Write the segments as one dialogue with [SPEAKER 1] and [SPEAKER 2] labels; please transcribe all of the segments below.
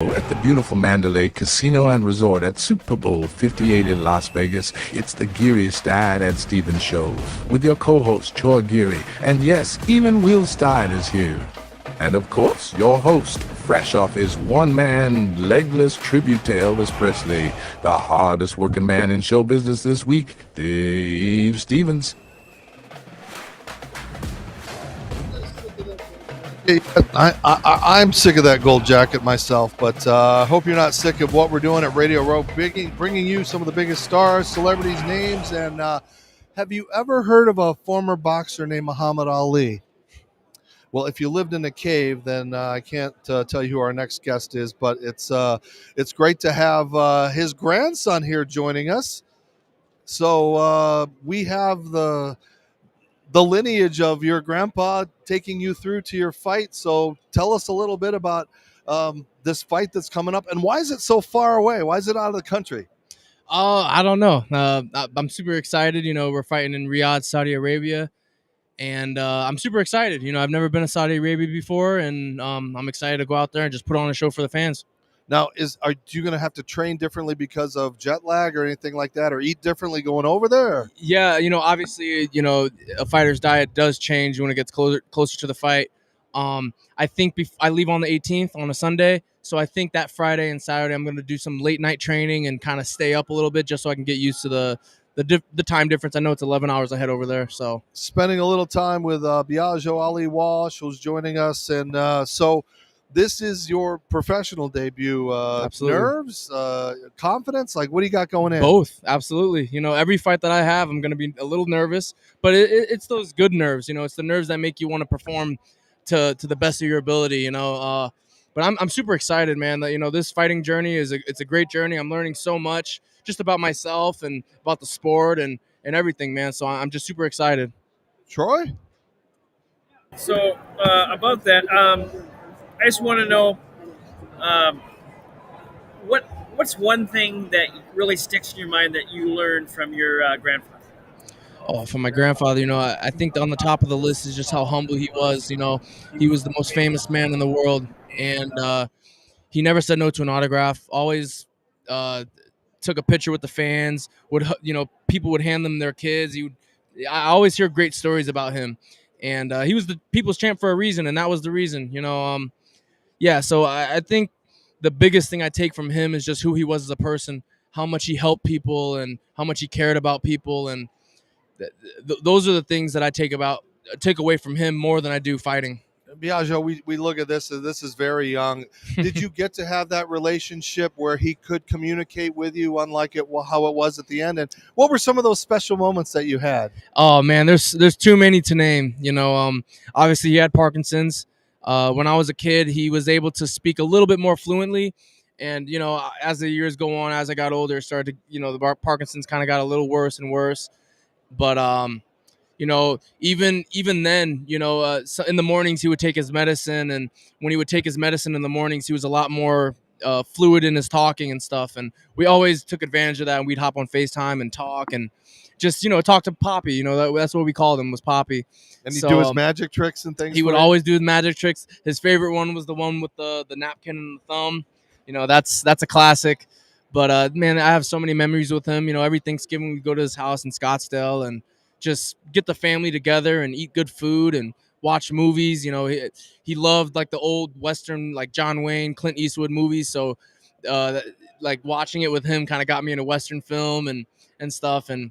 [SPEAKER 1] At the beautiful Mandalay Casino and Resort at Super Bowl 58 in Las Vegas, it's the Geary, Stein, and Steven Show with your co-host Troy Geary, and yes, even Will Stein is here. And of course, your host, fresh off his one-man, legless tribute to Elvis Presley, the hardest working man in show business this week, Dave Stevens.
[SPEAKER 2] I'm sick of that gold jacket myself, but hope you're not sick of what we're doing at Radio Row, bringing you some of the biggest stars, celebrities, names. And have you ever heard of a former boxer named Muhammad Ali? Well, if you lived in a cave, then I can't tell you who our next guest is, but it's great to have his grandson here joining us. So we have the lineage of your grandpa taking you through to your fight. So tell us a little bit about this fight that's coming up, and why is it so far away? Why is it out of the country?
[SPEAKER 3] I don't know. I'm super excited. We're fighting in Riyadh, Saudi Arabia, and I'm super excited. I've never been to Saudi Arabia before, and I'm excited to go out there and just put on a show for the fans.
[SPEAKER 2] Now, are you going to have to train differently because of jet lag or anything like that, or eat differently going over there?
[SPEAKER 3] Yeah, obviously, a fighter's diet does change when it gets closer to the fight. I think I leave on the 18th on a Sunday, so I think that Friday and Saturday I'm going to do some late night training and kind of stay up a little bit just so I can get used to the time difference. I know it's 11 hours ahead over there, so
[SPEAKER 2] spending a little time with Biagio Ali Walsh, who's joining us, and so. This is your professional debut.
[SPEAKER 3] Absolutely.
[SPEAKER 2] Nerves, confidence? Like, what do you got going in?
[SPEAKER 3] Both, absolutely. Every fight that I have, I'm going to be a little nervous, but it's those good nerves. It's the nerves that make you want to perform to the best of your ability. But I'm super excited, man. That this fighting journey it's a great journey. I'm learning so much just about myself and about the sport and everything, man. So I'm just super excited.
[SPEAKER 2] Troy?
[SPEAKER 4] So about that, I just want to know um, what's one thing that really sticks in your mind that you learned from your grandfather.
[SPEAKER 3] Oh, from my grandfather, I think on the top of the list is just how humble he was. He was the most famous man in the world, and he never said no to an autograph. Always took a picture with the fans. People would hand them their kids. I always hear great stories about him, and he was the people's champ for a reason, and that was the reason. Yeah. So I think the biggest thing I take from him is just who he was as a person, how much he helped people, and how much he cared about people, and those are the things that I take away from him more than I do fighting.
[SPEAKER 2] Biagio, we look at this, and this is very young. Did you get to have that relationship where he could communicate with you, unlike how it was at the end? And what were some of those special moments that you had?
[SPEAKER 3] Oh man, there's too many to name. Obviously he had Parkinson's. When I was a kid, he was able to speak a little bit more fluently, and as the years go on, as I got older, it started to, the Parkinson's kind of got a little worse and worse. But even then, so in the mornings he would take his medicine, and when he would take his medicine in the mornings, he was a lot more fluid in his talking and stuff. And we always took advantage of that, and we'd hop on FaceTime and talk and just talk to Poppy. That's what we called him, was Poppy.
[SPEAKER 2] And he'd do his magic tricks and things.
[SPEAKER 3] He would always do his magic tricks. His favorite one was the one with the napkin and the thumb. That's a classic. But man, I have so many memories with him. Every Thanksgiving we go to his house in Scottsdale and just get the family together and eat good food and watch movies. He loved like the old Western, like John Wayne, Clint Eastwood movies. So like watching it with him kind of got me into Western film and stuff. And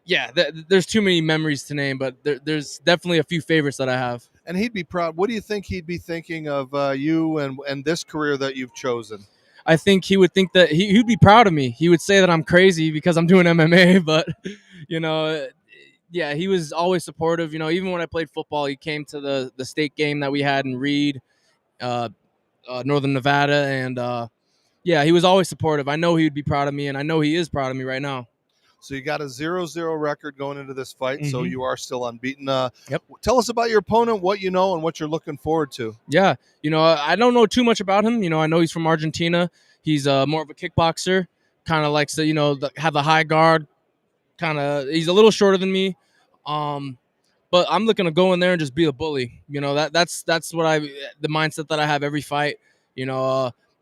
[SPEAKER 3] yeah, there's too many memories to name, but there's definitely a few favorites that I have.
[SPEAKER 2] And he'd be proud. What do you think he'd be thinking of you and this career that you've chosen?
[SPEAKER 3] I think he would think that he'd be proud of me. He would say that I'm crazy because I'm doing MMA, but yeah, he was always supportive. Even when I played football, he came to the state game that we had in Reed, Northern Nevada, and yeah, he was always supportive. I know he would be proud of me, and I know he is proud of me right now.
[SPEAKER 2] So you got a 0-0 record going into this fight,
[SPEAKER 3] Mm-hmm.
[SPEAKER 2] so you are still unbeaten.
[SPEAKER 3] Yep.
[SPEAKER 2] Tell us about your opponent, what you know, and what you're looking forward to.
[SPEAKER 3] Yeah, I don't know too much about him. I know he's from Argentina. He's more of a kickboxer, kind of likes to, have the high guard. He's a little shorter than me, but I'm looking to go in there and just be a bully. That's what the mindset that I have every fight.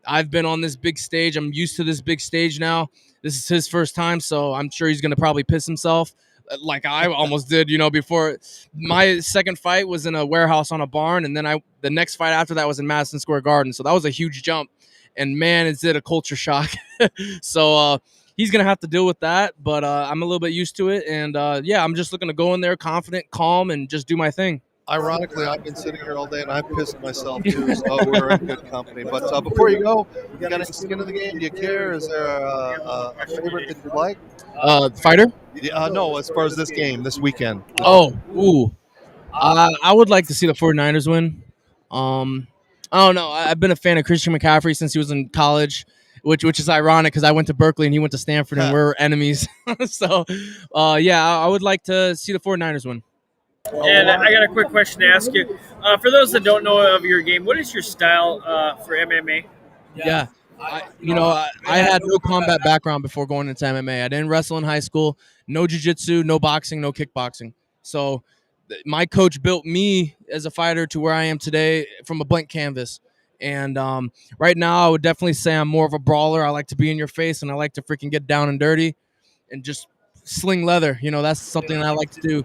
[SPEAKER 3] I've been on this big stage. I'm used to this big stage now. This is his first time, so I'm sure he's going to probably piss himself like I almost did, before. My second fight was in a warehouse on a barn, and then the next fight after that was in Madison Square Garden. So that was a huge jump, and man, is it a culture shock. So he's going to have to deal with that, but I'm a little bit used to it, and I'm just looking to go in there confident, calm, and just do my thing.
[SPEAKER 2] Ironically, I've been sitting here all day and I've pissed myself too, so we're in good company. But before you go, you got any skin in the game? Do you care? Is there a favorite that you like?
[SPEAKER 3] Fighter?
[SPEAKER 2] No, as far as this game, this weekend.
[SPEAKER 3] I would like to see the 49ers win. I don't know. I've been a fan of Christian McCaffrey since he was in college, which is ironic because I went to Berkeley and he went to Stanford and we're enemies. So, I would like to see the 49ers win.
[SPEAKER 4] And I got a quick question to ask you. For those that don't know of your game, what is your style for MMA?
[SPEAKER 3] Yeah. I had no combat background before going into MMA. I didn't wrestle in high school, no jiu-jitsu, no boxing, no kickboxing. So my coach built me as a fighter to where I am today from a blank canvas. And right now I would definitely say I'm more of a brawler. I like to be in your face and I like to freaking get down and dirty and just sling leather. That's something that I like to do.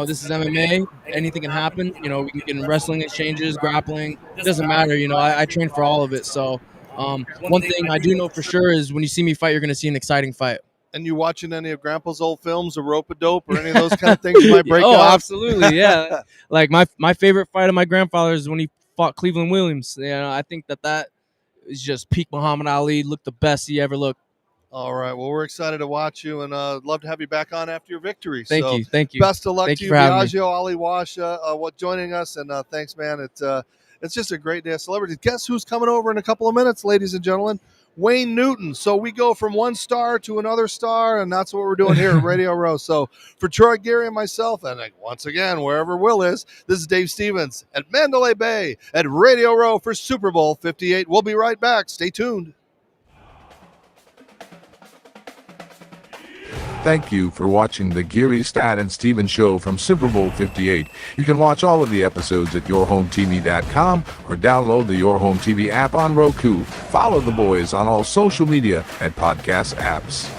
[SPEAKER 3] This is MMA. Anything can happen. We can get in wrestling exchanges, grappling. It doesn't matter. I train for all of it. So one thing I do know for sure is when you see me fight, you're going to see an exciting fight.
[SPEAKER 2] And you watching any of Grandpa's old films, or Rope-a-Dope, or any of those kind of things you might break out?
[SPEAKER 3] Oh, absolutely, yeah. Like my favorite fight of my grandfather is when he fought Cleveland Williams. I think that is just peak Muhammad Ali. Looked the best he ever looked.
[SPEAKER 2] All right. Well, we're excited to watch you and love to have you back on after your victory.
[SPEAKER 3] Thank you.
[SPEAKER 2] Best of luck
[SPEAKER 3] Thank
[SPEAKER 2] to
[SPEAKER 3] you
[SPEAKER 2] you,
[SPEAKER 3] for having me.
[SPEAKER 2] Biagio Ali Wash, joining us. And thanks, man. It's just a great day of celebrities. Guess who's coming over in a couple of minutes, ladies and gentlemen? Wayne Newton. So we go from one star to another star, and that's what we're doing here at Radio Row. So for Troy, Geary, and myself, and once again, wherever Will is, this is Dave Stevens at Mandalay Bay at Radio Row for Super Bowl 58. We'll be right back. Stay tuned.
[SPEAKER 1] Thank you for watching the Geary, Stein, and Steven Show from Super Bowl 58. You can watch all of the episodes at yourhometv.com or download the Your Home TV app on Roku. Follow the boys on all social media and podcast apps.